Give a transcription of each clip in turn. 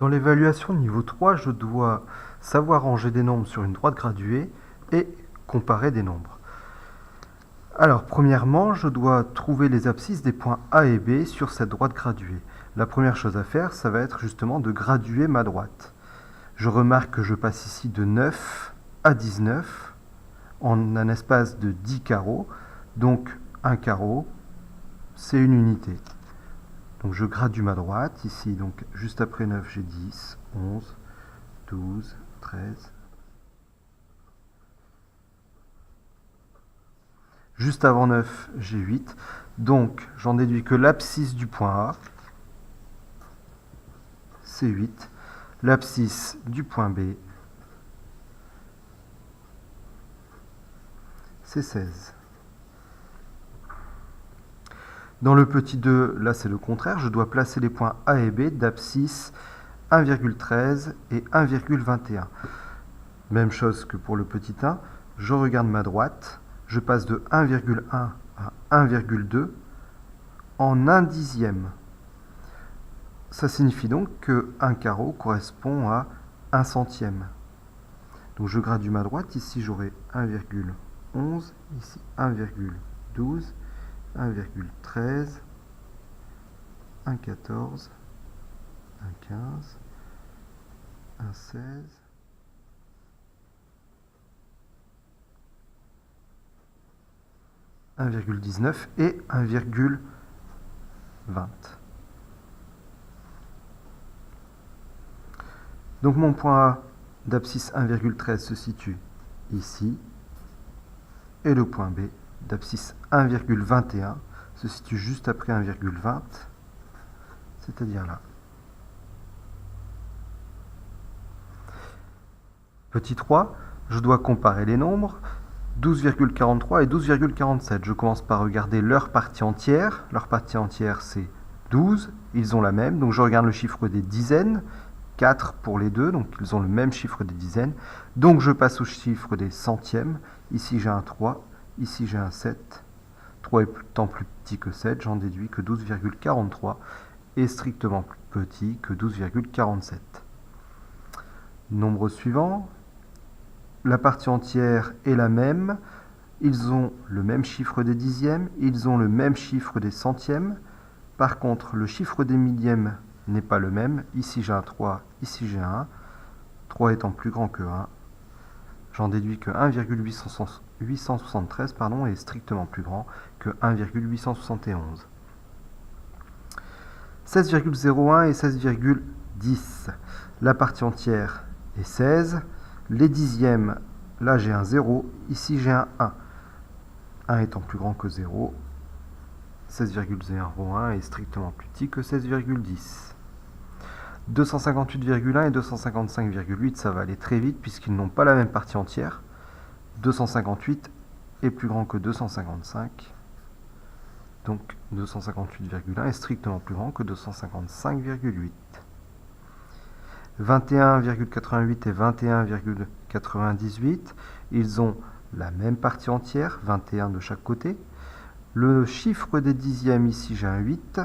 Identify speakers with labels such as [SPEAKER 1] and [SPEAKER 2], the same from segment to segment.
[SPEAKER 1] Dans l'évaluation niveau 3, je dois savoir ranger des nombres sur une droite graduée et comparer des nombres. Alors, premièrement, je dois trouver les abscisses des points A et B sur cette droite graduée. La première chose à faire, ça va être justement de graduer ma droite. Je remarque que je passe ici de 9 à 19 en un espace de 10 carreaux. Donc, un carreau, c'est une unité. Donc je gradue ma droite, ici, donc juste après 9, j'ai 10, 11, 12, 13. Juste avant 9, j'ai 8. Donc j'en déduis que l'abscisse du point A, c'est 8. L'abscisse du point B, c'est 16. Dans le petit 2, là c'est le contraire, je dois placer les points A et B d'abscisse 1,13 et 1,21. Même chose que pour le petit 1, je regarde ma droite, je passe de 1,1 à 1,2 en 1 dixième. Ça signifie donc que 1 carreau correspond à 1 centième. Donc je gradue ma droite, ici j'aurai 1,11, ici 1,12, 1,13, 1,14, 1,15, 1,16, 1,19 et 1,20. Donc mon point A d'abscisse 1,13 se situe ici, et le point B d'abscisse 1,21 se situe juste après 1,20, c'est-à-dire là. Petit 3, je dois comparer les nombres 12,43 et 12,47. Je commence par regarder leur partie entière. Leur partie entière, c'est 12. Ils ont la même. Donc je regarde le chiffre des dizaines. 4 pour les deux, donc ils ont le même chiffre des dizaines. Donc je passe au chiffre des centièmes. Ici j'ai un 3, ici j'ai un 7. 3 étant plus petit que 7, j'en déduis que 12,43 est strictement plus petit que 12,47. Nombre suivant, la partie entière est la même, ils ont le même chiffre des dixièmes, ils ont le même chiffre des centièmes. Par contre, le chiffre des millièmes n'est pas le même. Ici j'ai un 3, ici j'ai un 1. 3 étant plus grand que 1, j'en déduis que 1,873 est strictement plus grand que 1,871. 16,01 et 16,10. La partie entière est 16. Les dixièmes, là j'ai un 0, ici j'ai un 1. 1 étant plus grand que 0, 16,01 est strictement plus petit que 16,10. 258,1 et 255,8, ça va aller très vite puisqu'ils n'ont pas la même partie entière. 258 est plus grand que 255. Donc 258,1 est strictement plus grand que 255,8. 21,88 et 21,98, ils ont la même partie entière, 21 de chaque côté. Le chiffre des dixièmes, ici j'ai un 8.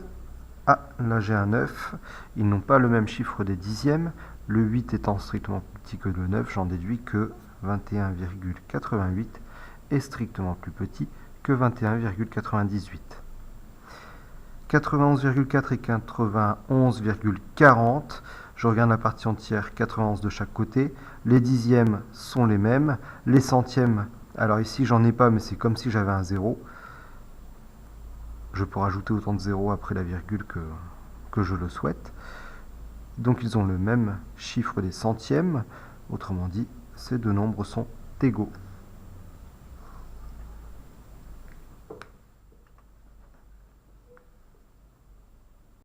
[SPEAKER 1] Ah, là j'ai un 9. Ils n'ont pas le même chiffre des dixièmes. Le 8 étant strictement plus petit que le 9, j'en déduis que 21,88 est strictement plus petit que 21,98. 91,4 et 91,40. Je regarde la partie entière, 91 de chaque côté. Les dixièmes sont les mêmes. Les centièmes, alors ici j'en ai pas, mais c'est comme si j'avais un 0. Je peux rajouter autant de 0 après la virgule que je le souhaite. Donc ils ont le même chiffre des centièmes. Autrement dit, ces deux nombres sont égaux.